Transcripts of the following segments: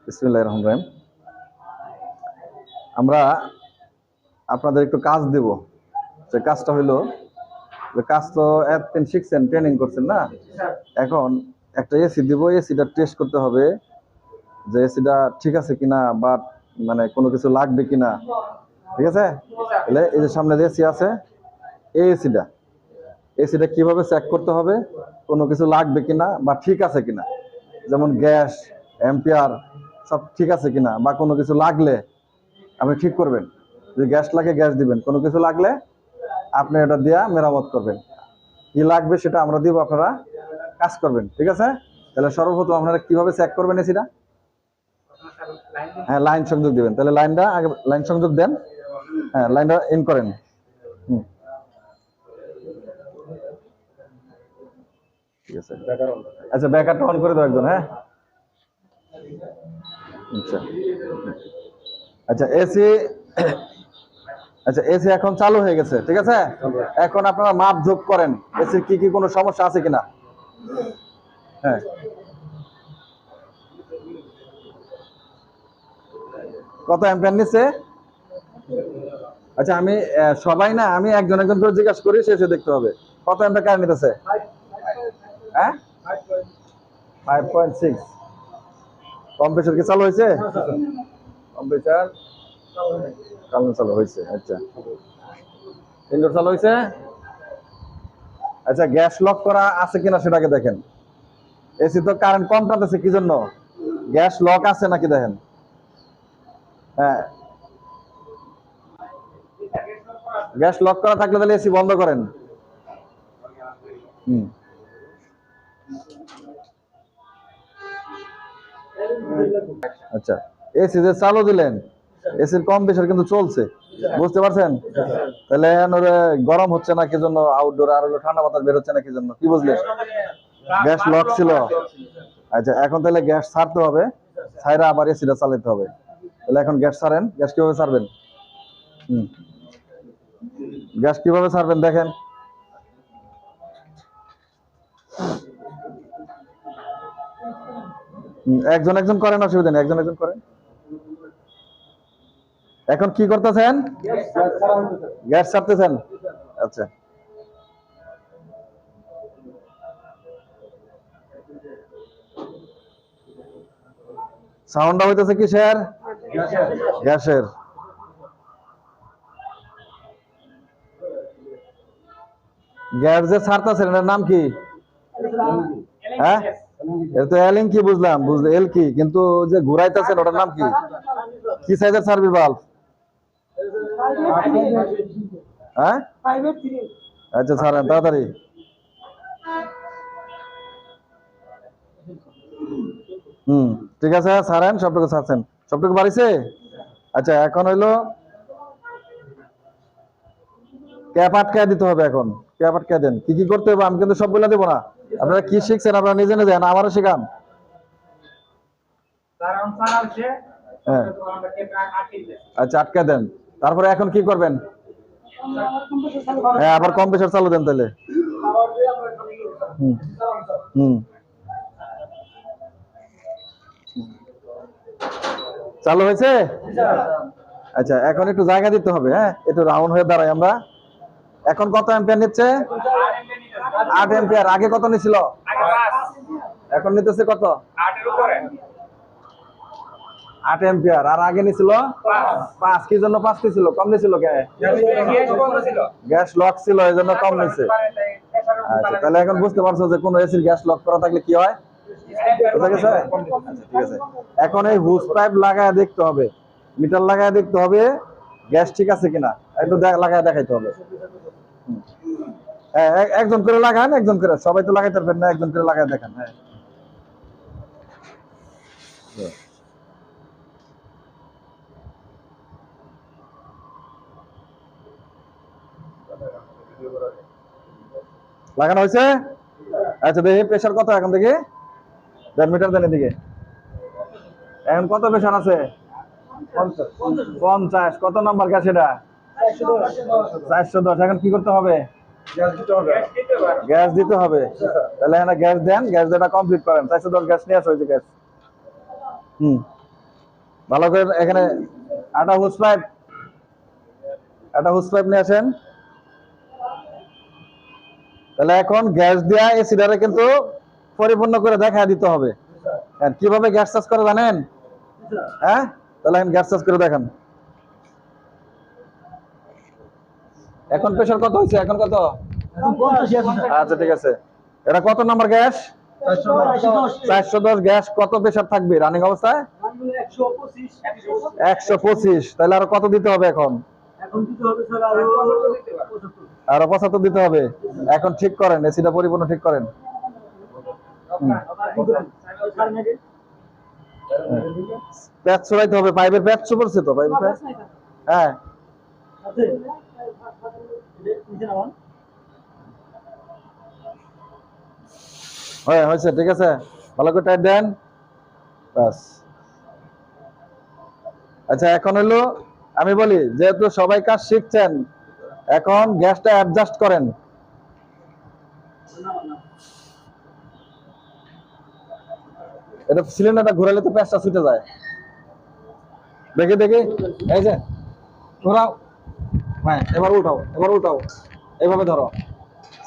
বিসমিল্লাহির রহমানির রহিম। আমরা আপনাদের একটু কাজ দেব। যে কাজটা হইলো, যে কাজ তো এতদিন শিখছেন, ট্রেনিং করছেন না, এখন একটা এসি দিব, এসিটা টেস্ট করতে হবে যে এসিটা ঠিক আছে কিনা, বা মানে কোনো কিছু লাগবে কিনা। ঠিক আছে, তাহলে এই যে সামনে যে এসি আছে, এই এসিটা কিভাবে চেক করতে হবে, কোনো কিছু লাগবে কিনা বা ঠিক আছে কিনা, যেমন গ্যাস, অ্যাম্পিয়ার সব ঠিক আছে কিনা, বা কোনো কিছু লাগলে আপনি ঠিক করবেন। যদি গ্যাস লাগে গ্যাস দিবেন, কোনো কিছু লাগলে আপনি এটা দিয়া মেরামত করবেন। কি লাগবে সেটা আমরা দিব, আপনারা কাজ করবেন। ঠিক আছে, তাহলে সর্বপ্রথম আপনারা কিভাবে চেক করবেন এসিটা? হ্যাঁ, লাইন সংযোগ দিবেন। তাহলে লাইনটা আগে, লাইন সংযোগ দেন। হ্যাঁ, লাইনটা ইন করেন। ঠিক আছে, আচ্ছা ব্যাকআপটা অন করে দাও একজন। হ্যাঁ, আচ্ছা আচ্ছা এসি, আচ্ছা এসি এখন চালু হয়ে গেছে। ঠিক আছে, এখন আপনারা মাপ যোগ করেন এসির কি কি কোনো সমস্যা আছে কিনা। হ্যাঁ, কত অ্যাম্পিয়ার নিচ্ছে? আচ্ছা আমি সবাই না, আমি একজন একজন করে জিজ্ঞাসা করি, শেষে দেখতে হবে কত অ্যাম্পিয়ার কারেন্ট নিতেছে। হ্যাঁ, 5.6। কম্প্রেসর কি চালু হয়েছে? কম্প্রেসর চালু হয়েছে। আচ্ছা, ইনডোর চালু হয়েছে। আচ্ছা, গ্যাস লক করা আছে কিনা সেটাকে দেখেন। এসি তো কারেন্ট কম টানতেছে, কি জন্য? গ্যাস লক আছে নাকি দেখেন। হ্যাঁ, গ্যাস লক করা থাকলে তাহলে এসি বন্ধ করেন। আচ্ছা, এসি যে চালু দিলেন, এসির কম্প্রেসর কিন্তু চলছে, বুঝতে পারছেন? তাহলে গরম হচ্ছে না কি জন্য, আউটডোর আর ঠান্ডা বাতাস বের হচ্ছে না কি জন্য, কি বুঝলেন? গ্যাস লক ছিল। আচ্ছা, এখন তাহলে গ্যাস ছাড়তে হবে, ছাইরা আবার এসিটা চালাতে হবে। তাহলে এখন গ্যাস ছাড়েন। গ্যাস কিভাবে ছাড়বেন? গ্যাস কিভাবে ছাড়বেন দেখেন। একজন একজন করেন, অসুবিধা নেই, একজন একজন করেন। এখন কি করতেছেন? গ্যাস ছাড়তেছেন। আচ্ছা, সাউন্ডটা হইতেছে কিসের? গ্যাসের। গ্যাস যে ছাড়তেছেন এটার নাম কি? হ্যাঁ, এটা তো এলিং কি বুঝলাম, বুঝলে এল কি, কিন্তু যে ঘুরাইতেছেন ওটার নাম কি? কি সাইজের সার্ভিস বাল্ব? হ্যাঁ, আচ্ছা ছাড়েন তাড়াতাড়ি। ঠিক আছে, ছাড়েন। সবটুকু ছাড়ছেন? সবটুকু বাড়িছে? আচ্ছা, এখন হইলো ক্যাপ আটকায় দিতে হবে। এখন ক্যাপ আটকায় দেন। কি কি করতে হবে আমি কিন্তু সবগুলো দেবো না, আপনারা কি শিখছেন আপনারা নিজে নিজে, আমারও শেখান। হ্যাঁ, আচ্ছা আটকায় দেন। তারপরে এখন কি করবেন? হ্যাঁ, আবার কম্প্রেসর চালু দেন তাহলে। চালু হয়েছে? আচ্ছা, এখন একটু জায়গা দিতে হবে। হ্যাঁ, একটু রাউন্ড হয়ে দাঁড়াই আমরা। এখন কত অ্যাম্পিয়ার নিচ্ছে? 8 অ্যাম্পিয়ার। আগে কত নিছিল? এখন নিতেছে কত? 8 অ্যাম্পিয়ার। আর আগে নিছিল 5। কি জন্য 5 নিছিল? কম নিছিল কে? গ্যাস লক ছিল, এই জন্য কম নিছে। আচ্ছা, তাহলে এখন বুঝতে পারছো যে কোন এসির গ্যাস লক করা থাকলে কি হয়। বুঝা গেছে? আচ্ছা, ঠিক আছে। এখন এই হুজ পাইপ লাগায় দেখতে হবে, মিটার লাগায় দেখতে হবে গ্যাস ঠিক আছে কিনা, একটু লাগায় দেখাইতে হবে। হ্যাঁ, একজন করে লাগান, একজন করে, সবাই তো লাগাইতে পারবেন না, একজন করে লাগায় দেখান। হ্যাঁ, লাগানো হয়েছে? আচ্ছা, দেখি প্রেসার কত এখন দেখি। মিটার দেন এদিকে। এখন কত প্রেসার আছে? 50। কত নম্বর গ্যাস এটা? 410। এখন কি করতে হবে? গ্যাস দিতে হবে। তাহলে এখানে গ্যাস দেন, গ্যাস যেটা কমপ্লিট করেন। 410 গ্যাস নিয়ে আসো, ওই যে গ্যাস। ভালো করে এখানে একটা হুস পাইপ নিয়ে আসেন। তাহলে এখন গ্যাস দিয়া এই সিডারে কিন্তু পরিপূর্ণ করে দেখা দিতে হবে। আর কিভাবে গ্যাস চার্জ করে জানেন? হ্যাঁ, তাহলে এখন গ্যাস চার্জ করে দেখান। এখন প্রেসার কত হয়েছে? এখন কত? আচ্ছা ঠিক আছে। এটা কত নাম্বার গ্যাস? 410 গ্যাস। কত প্রেসার থাকবে রানিং অবস্থায়? 125। তাহলে আরো কত দিতে হবে এখন? আরো 75 দিতে হবে। এখন ঠিক করেন, এসিটা পরিপূর্ণ ঠিক করেন। প্যাচ ছড়াইতে হবে, পাইপের প্যাচ পড়ছে তো, পাইপের প্যাচ। হ্যাঁ হয়েছে, ঠিক আছে। ভালো করে টাইট দেন, বাস। আচ্ছা এখন হলো আমি বলি, যেহেতু সবাই কাজ শিখছেন, এখন গ্যাসটা অ্যাডজাস্ট করেন। এটা সিলিন্ডারটা ঘোরালে তো প্যাচটা ছুটে যায়। দেখি দেখি, এই যে ঘোরাও। হ্যাঁ এবার উঠাও, এবার উঠাও, এইভাবে ধরো।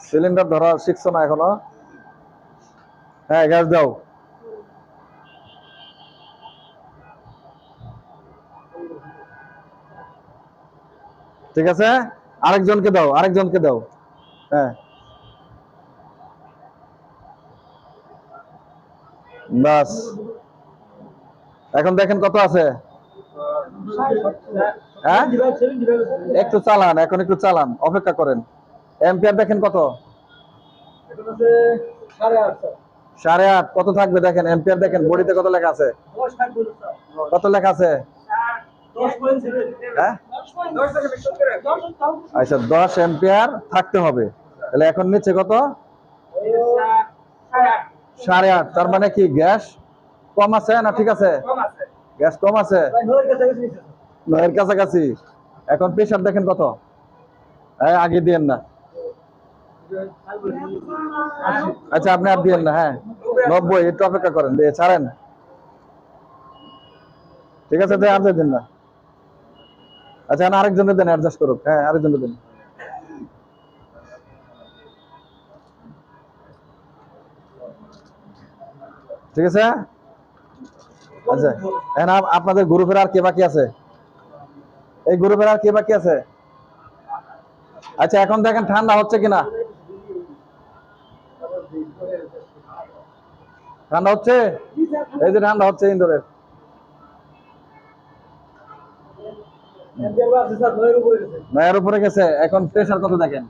সিলিন্ডার ধরা শিখছো না এখনো? হ্যাঁ গ্যাস দাও। ঠিক আছে, আরেকজনকে দাও, আরেকজনকে দাও। হ্যাঁ বাস। এখন দেখেন কত আছে। হ্যাঁ একটু চালান, এখন একটু চালান, অপেক্ষা করেন। এম্পিয়ার দেখেন কত? 8.5। কত থাকবে দেখেন, এম্পিয়ার দেখেন, বডিতে কত লেখা আছে? কত লেখা আছে? হ্যাঁ আচ্ছা 10 এম্পিয়ার থাকতে হবে। তাহলে এখন নিচে কত? 8.5। তার মানে কি গ্যাস কম আছে না ঠিক আছে? গ্যাস কম আছে, 9 এর কাছাকাছি। এখন প্রেসার দেখেন কত? আগে দিয়েন না। আচ্ছা আপনি আর দিয়েন না। হ্যাঁ 90, একটু অপেক্ষা করেন, দিয়ে ছাড়েন। ঠিক আছে, আর দিন না। আচ্ছা আরেকজনের দেন, অ্যাডজাস্ট করুক। হ্যাঁ আরেকজনের দেন। ঠিক আছে। আচ্ছা এখন আপনাদের গ্রুপের আর কে বাকি আছে? এই গ্রুপের আর কে বাকি আছে? আচ্ছা এখন দেখেন ঠান্ডা হচ্ছে কিনা। ঠান্ডা হচ্ছে, এই যে ঠান্ডা হচ্ছে ইনডোরের। নয়ের উপরে গেছে। এখন প্রেসার কত দেখেন?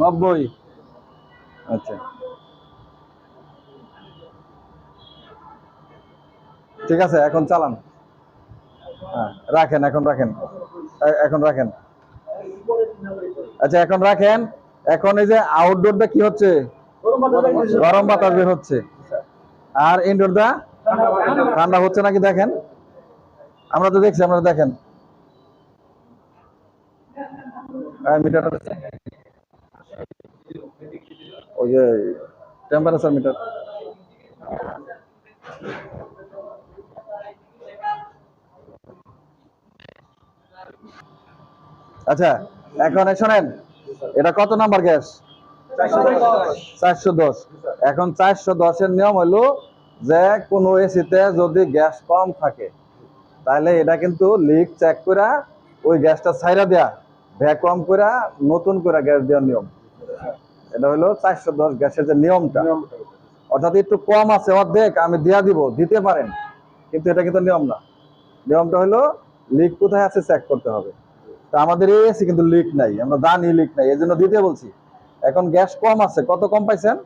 90। আচ্ছা ঠিক আছে, এখন চালান। হ্যাঁ রাখেন, এখন রাখেন, এখন রাখেন। আচ্ছা এখন রাখেন। এখন এই যে আউটডোরটা কি হচ্ছে? গরম বাতাস বের হচ্ছে। আর ইনডোরটা ঠান্ডা হচ্ছে নাকি দেখেন। আমরা তো দেখছি, আপনারা দেখেন। মিটারটা ওই যে টেম্পারেচার মিটার। আচ্ছা এখন শোনেন, এটা কত নাম্বার গ্যাস? 410। এখন 410-এর নিয়ম হলো যে কোনো এসিতে যদি গ্যাস কম থাকে, তাহলে এটা কিন্তু লিক চেক করে ওই গ্যাসটা ছাইরা দেয়া, ভ্যাকুয়াম করে নতুন করে গ্যাস দেওয়ার নিয়ম। এটা হলো 410 গ্যাসের যে নিয়মটা। অর্থাৎ একটু কম আছে অর্ধেক, আমি দিয়া দিব, দিতে পারেন, কিন্তু এটা কিন্তু নিয়ম না। নিয়মটা হলো লিক কোথায় আছে চেক করতে হবে। তা আমাদের এই এসি কিন্তু লিক নাই, আমরা জানি লিক নাই, এই জন্য দিতে বলছি। এখন গ্যাস কম আছে, কত কম পাইছেন?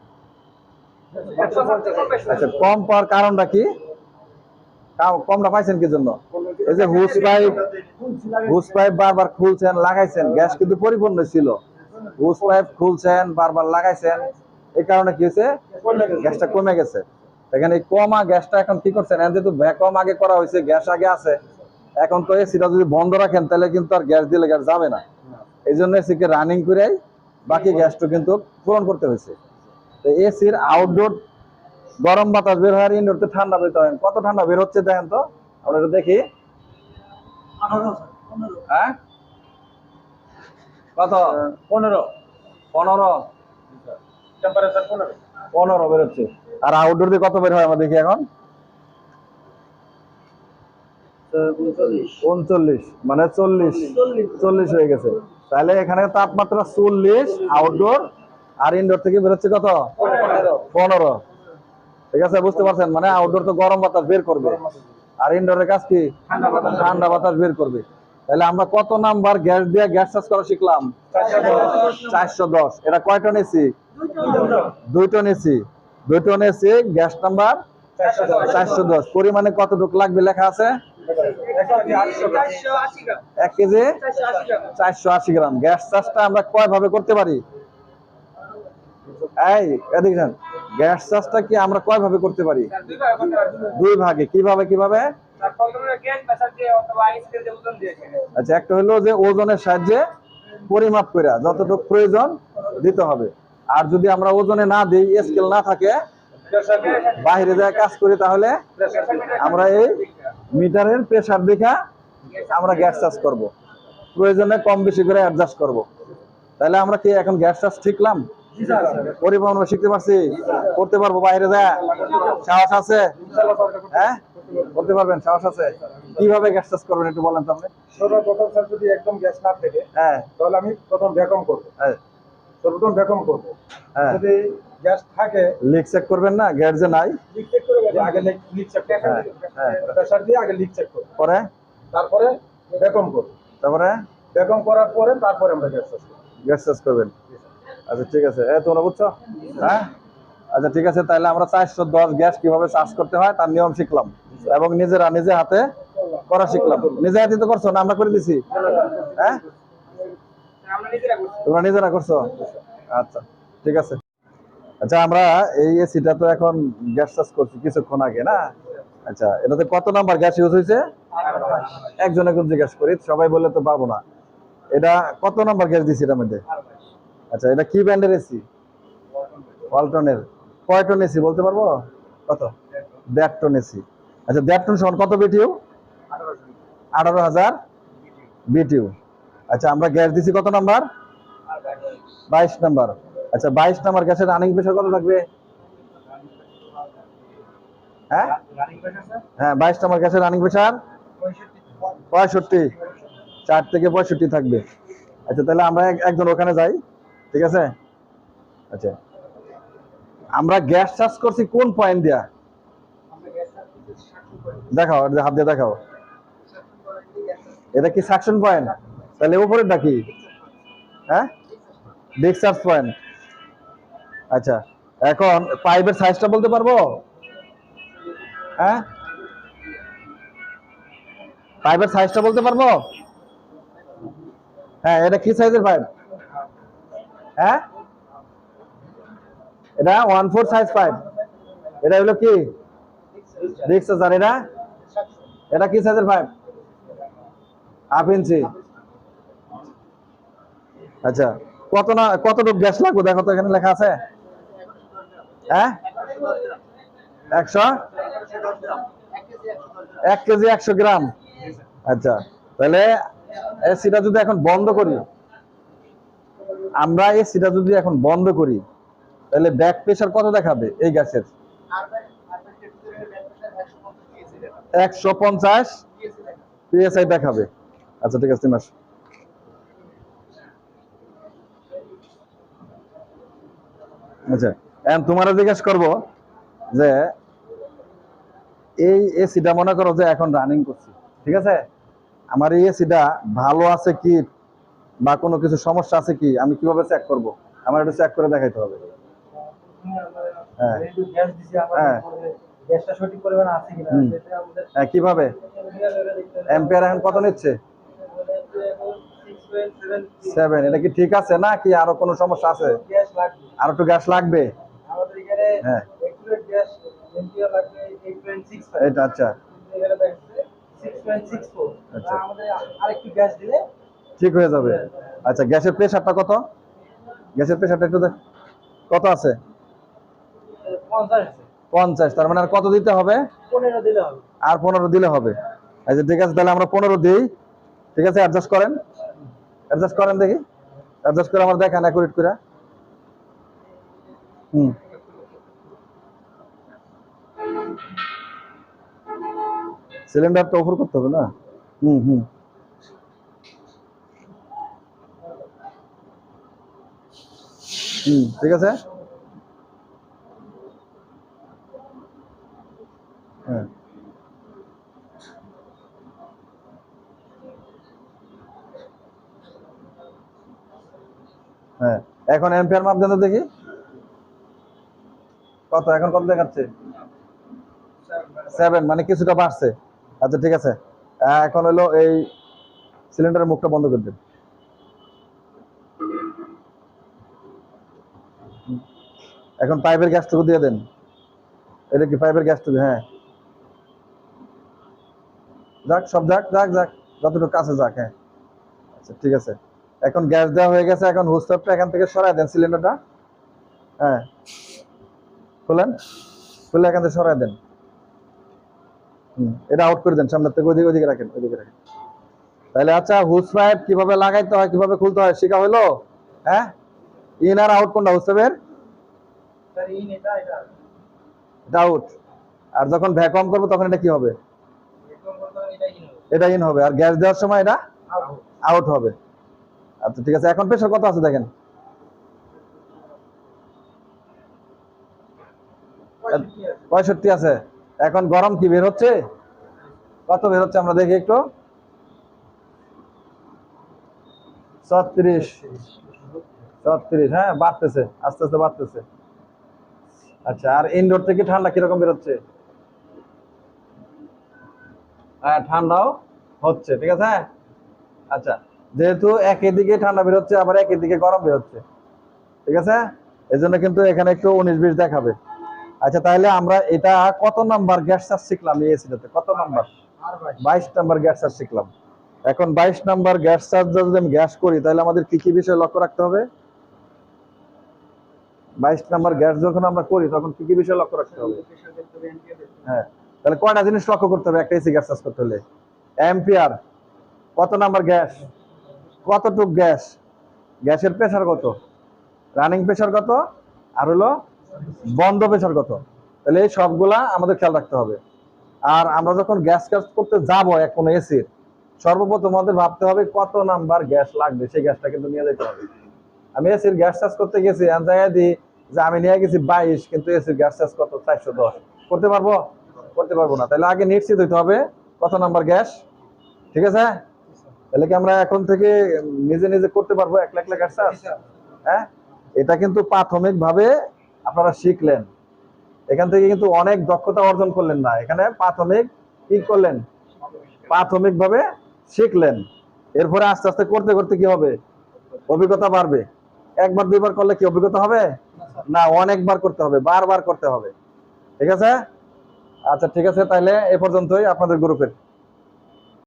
আচ্ছা কম পাওয়ার কারণটা কি? কমটা পাইছেন কি জন্য? এই যে হুস পাইপ বারবার খুলছেন লাগাইছেন, গ্যাস কিন্তু পরিপূর্ণ ছিল। হুস পাইপ খুলছেন বারবার লাগাইছেন, এই কারণে কি হয়েছে? গ্যাসটা কমে গেছে। এখানে এই কমা গ্যাসটা এখন কি করছেন? যেহেতু ভ্যাকুয়াম আগে করা হয়েছে, গ্যাস আগে আছে, এখন তো এসিটা যদি বন্ধ রাখেন তাহলে কিন্তু আর গ্যাস দিলে গ্যাস যাবে না। এই জন্য এসিকে রানিং করে বাকি গ্যাসটা কিন্তু পূরণ করতে হয়েছে। তো এসির আউটডোর গরম বাতাস বের হয় আর ইনডোরতে ঠান্ডা বের হয়। কত ঠান্ডা বের হচ্ছে দেখেন তো, আমরা একটু দেখি। হ্যাঁ কত? 15 15 টেম্পারেচার 15 বের হচ্ছে। আর আউটডোর দিয়ে কত বের হয় আমরা দেখি এখন। 39 মানে 40 হয়ে গেছে। তাহলে এখানে তাপমাত্রা 40, আউটডোর আর ইনডোর থেকে বের হচ্ছে কত? 15। ঠিক আছে, বুঝতে পারছেন? মানে আউটডোর তো গরম বাতাস বের করবে আর ইনডোরের কাজ কি? ঠান্ডা বাতাস বের করবে। তাহলে আমরা কত নাম্বার গ্যাস দিয়ে গ্যাস চাষ করা শিখলাম? 410। এটা কয় ton AC? 2 ton AC. 2 ton AC, gas number 410। পরিমাণে কতটুকু লাগবে লেখা আছে? 1 কেজি 480 গ্রাম। গ্যাস চাষটা আমরা কয় ভাবে করতে পারি? এই দেখেন, গ্যাস চাষটা কি আমরা কয় ভাবে করতে পারি? 2 ভাগে। কিভাবে? আচ্ছা, একটা হলো যে ওজনের সাহায্যে পরিমাপ করে যতটুকু প্রয়োজন দিতে হবে। আর যদি আমরা ওজনে না দিই, স্কেল না থাকে, বাইরে যায় কাজ করি, তাহলে আমরা এই মিটারের প্রেসার দেখা আমরা গ্যাস চাষ করব। প্রয়োজনে কম বেশি করে অ্যাডজাস্ট করব। তাহলে আমরা কি এখন গ্যাস চাষ শিখলাম? পরিবহন শিখতে পারছি? করতে পারবো বাইরে যায়? সাহস আছে? হ্যাঁ, করতে পারবেন? সাহস আছে? কিভাবে গ্যাস চাষ করবেন একটু বলেন তো আপনি। সর্বপ্রথম স্যার যদি একদম গ্যাস না থাকে, হ্যাঁ, তাহলে আমি প্রথম ভ্যাকুয়াম করবো। সর্বপ্রথম ভ্যাকুয়াম করবো। যদি গ্যাস থাকে, লিক চেক করবেন না? গ্যাস যে নাই, লিক চেক করে আগে লিক চেক করবো। প্রেসার দিয়ে আগে লিক চেক করবো, পরে তারপরে ভ্যাকুয়াম করবো। তারপরে ভ্যাকুয়াম করার পরে তারপরে আমরা গ্যাস চাষ করবেন। আচ্ছা ঠিক আছে, তোমরা বুঝছো? হ্যাঁ, আচ্ছা ঠিক আছে। তাহলে আমরা 410 গ্যাস কিভাবে চাষ করতে হয় তার নিয়ম শিখলাম এবং নিজে হাতে করা শিখলাম। নিজে হাতে তো করছো না? আমরা করে দিছি। হ্যাঁ, তোমরা নিজেরা করছো? আচ্ছা ঠিক আছে। আচ্ছা, আমরা এই এসিটা তো এখন গ্যাস চাষ করছি কিছুক্ষণ আগে না? আচ্ছা, এটাতে কত নাম্বার গ্যাস ইউজ হয়েছে? একজনে কোন জিজ্ঞেস করি, সবাই বললে তো পারবো না। এটা কত নাম্বার গ্যাস দিছি এটার মধ্যে? আচ্ছা, এটা কি ব্র্যান্ডের এসি? ওয়ালটনের। কয় টন এসি বলতে পারবো? কত? 1.5 টন এসি। আচ্ছা, 1.5 টন সমান কত বিটিউ? 18,000 বিটিউ। আচ্ছা, আমরা গ্যাস দিছি কত নাম্বার? 22 নাম্বার। আচ্ছা, 22 নাম্বার গ্যাসের রানিং প্রেসার কত থাকবে? হ্যাঁ, 22 নাম্বার গ্যাসের রানিং প্রেসার 65। 4 থেকে 65 থাকবে। আচ্ছা, তাহলে আমরা একজন ওখানে যাই। ঠিক আছে। আচ্ছা, আমরা গ্যাস চাষ করছি কোন পয়েন্ট দিয়া? দেখাও, হাত দিয়ে দেখাও। এটা কি সাকশন পয়েন্ট? তাহলে উপরেরটা কি? হ্যাঁ, ডিসচার্জ পয়েন্ট। আচ্ছা, এখন পাইপের সাইজটা বলতে পারবো? হ্যাঁ, পাইপের সাইজটা বলতে পারবো? হ্যাঁ, এটা কি সাইজের পাইপ? হ্যাঁ, এটা 1/4 সাইজ পাইপ। এটা হলো কি? ডিসচার্জ। এটা এটা কি সাইজের পাইপ? 1/2 ইঞ্চি। আচ্ছা, কতটুকু গ্যাস লাগবে দেখো তো, এখানে লেখা আছে। হ্যাঁ, 1 কেজি 100 গ্রাম। আচ্ছা, তাহলে এসিটা যদি এখন বন্ধ করি, আমরা এসিটা যদি এখন বন্ধ করি, তাহলে ব্যাক প্রেসার কত দেখাবে এই গ্যাসের? 150 পিএসআই দেখাবে। আচ্ছা ঠিক আছে, মাস। আচ্ছা, এখন তোমারা জিজ্ঞেস করবো যে এই এসিটা মনে করো যে এখন রানিং করছি, ঠিক আছে? আমার এই এসিটা ভালো আছে কি বা কোনো কিছু সমস্যা আছে কি, আমি কিভাবে চেক করব? আমার একটু চেক করে দেখাইতে হবে। হ্যাঁ, হ্যাঁ, গ্যাসটা সঠিক পরিমাণে আছে কিনা সেটা আমাদের। হ্যাঁ, কিভাবে? অ্যাম্পিয়ার এখন কত নিচ্ছে? 7। এটা কি ঠিক আছে না কি আরো কোনো সমস্যা আছে? গ্যাস লাগবে, আর একটু গ্যাস লাগবে আমাদের এখানে। হ্যাঁ, অ্যাকুরেট গ্যাস এমপিআর লাগবে 8.65। এটা আচ্ছা, এখানে দেখছে 6.64। আচ্ছা, আমাদের আরেকটু গ্যাস দিলে ঠিক হয়ে যাবে। আচ্ছা, গ্যাসের প্রেসারটা কত? গ্যাসের প্রেসারটা একটু দেখ, কত আছে? 50 আছে। 50, তার মানে আর কত দিতে হবে? 15 দিলে হবে। আর 15 দিলে হবে। আচ্ছা ঠিক আছে, তাহলে আমরা 15 দিই। ঠিক আছে, অ্যাডজাস্ট করেন, অ্যাডজাস্ট করেন দেখি, অ্যাডজাস্ট করে আমার দেখান অ্যাকুরেট করে। হুম, সিলিন্ডারটা ওপর করতে হবে না? হুম হুম হুম, ঠিক আছে। হ্যাঁ হ্যাঁ, এখন এম্পিয়ার মাপ দেন তো দেখি কত, এখন কত দেখাচ্ছে? 7, মানে কিছুটা বাড়ছে। আচ্ছা ঠিক আছে, এখন হলো এই সিলিন্ডারের মুখটা বন্ধ করে দেন। এখন পাইপের গ্যাসটুকু দিয়ে দেন। এটা কি পাইপের গ্যাসটুকু? হ্যাঁ, যাক, সব যাক যাক যাক, যতটুকু কাছে যাক। হ্যাঁ, আচ্ছা ঠিক আছে, এখন গ্যাস দেওয়া হয়ে গেছে। এখন হুস পাইপটা এখান থেকে সরাই দেন সিলিন্ডারটা। হ্যাঁ, খুলেন, খুলে এখান থেকে সরাই দেন। এটা আউট করে দেন সামনের থেকে, ওইদিকে ওইদিকে রাখেন, ওইদিকে রাখেন। তাহলে আচ্ছা, হুস পাইপ কিভাবে লাগাইতে হয়, কিভাবে খুলতে হয় শেখা হলো? হ্যাঁ, ইন আর আউট কোনটা হুস পাইপের? স্যার ইন এটা এটা আউট। আর যখন ভ্যাকুয়াম করবো তখন এটা কি হবে? এরকম করতে হবে, এটা ইন হবে। এটা ইন হবে। আর গ্যাস দেওয়ার সময় এটা আউট। আউট হবে। আচ্ছা ঠিক আছে, এখন প্রেসার কত আছে দেখেন। 65 আছে। এখন গরম কি বের হচ্ছে? কত বের হচ্ছে আমরা দেখি একটু। 36, 36, হ্যাঁ বাড়তেছে, আস্তে আস্তে বাড়তেছে। আচ্ছা, আর ইনডোর থেকে ঠান্ডা কিরকম বের হচ্ছে? হ্যাঁ, ঠান্ডাও হচ্ছে, ঠিক আছে। আচ্ছা, যেহেতু একই দিকে ঠান্ডা বের হচ্ছে, আবার একই দিকে গরম বের হচ্ছে, ঠিক আছে, এই জন্য কিন্তু এখানে একটু 19-20 দেখাবে। আচ্ছা, তাহলে আমরা এটা কত নাম্বার গ্যাস চার্জ শিখলাম এই এসিটাতে? কত নাম্বার? 22 নাম্বার গ্যাস চার্জ শিখলাম। এখন 22 নাম্বার গ্যাস চার্জ যদি আমি গ্যাস করি, তাহলে আমাদের কি কি বিষয় লক্ষ্য রাখতে হবে? 22 নাম্বার গ্যাস যখন আমরা করি তখন কি কি বিষয় লক্ষ্য রাখতে হবে? হ্যাঁ, তাহলে কয়টা জিনিস লক্ষ্য করতে হবে একটা এসি গ্যাস চার্জ করতে হলে? অ্যাম্পিয়ার, কত নাম্বার গ্যাস, কতটুক গ্যাস, গ্যাসের প্রেসার কত, রানিং প্রেসার কত, আর হলো বন্ধ প্রেসার কত। তাহলে এই সবগুলা আমাদের খেয়াল রাখতে হবে। আর আমরা যখন গ্যাস কাজ করতে যাবো কোনো এসির, সর্বপ্রথম আমাদের ভাবতে হবে কত নাম্বার গ্যাস লাগবে, সেই গ্যাসটা কিন্তু নিয়ে যেতে হবে। আমি এসির গ্যাস চার্জ করতে গেছি, আমি জায়গায় দিই যে আমি নিয়ে গেছি 22, কিন্তু এসির গ্যাস চার্জ কত? 410। করতে পারবো? করতে পারবো না। তাহলে আগে নিশ্চিত হইতে হবে কত নাম্বার গ্যাস, ঠিক আছে। তাহলে কি আমরা এখন থেকে নিজে নিজে করতে পারবো একলা একলা গ্যাস চার্জ? হ্যাঁ, এটা কিন্তু প্রাথমিক ভাবে আপনারা শিখলেন, এখান থেকে কিন্তু অনেক দক্ষতা অর্জন করলেন না, এখানে প্রাথমিক কি করলেন? প্রাথমিক ভাবে শিখলেন। এরপরে আস্তে আস্তে করতে করতে কি হবে? অভিজ্ঞতা বাড়বে। একবার দুইবার করলে কি অভিজ্ঞতা হবে না? অনেকবার করতে হবে, বারবার করতে হবে, ঠিক আছে। আচ্ছা ঠিক আছে, তাহলে এ পর্যন্তই আপনাদের গ্রুপের।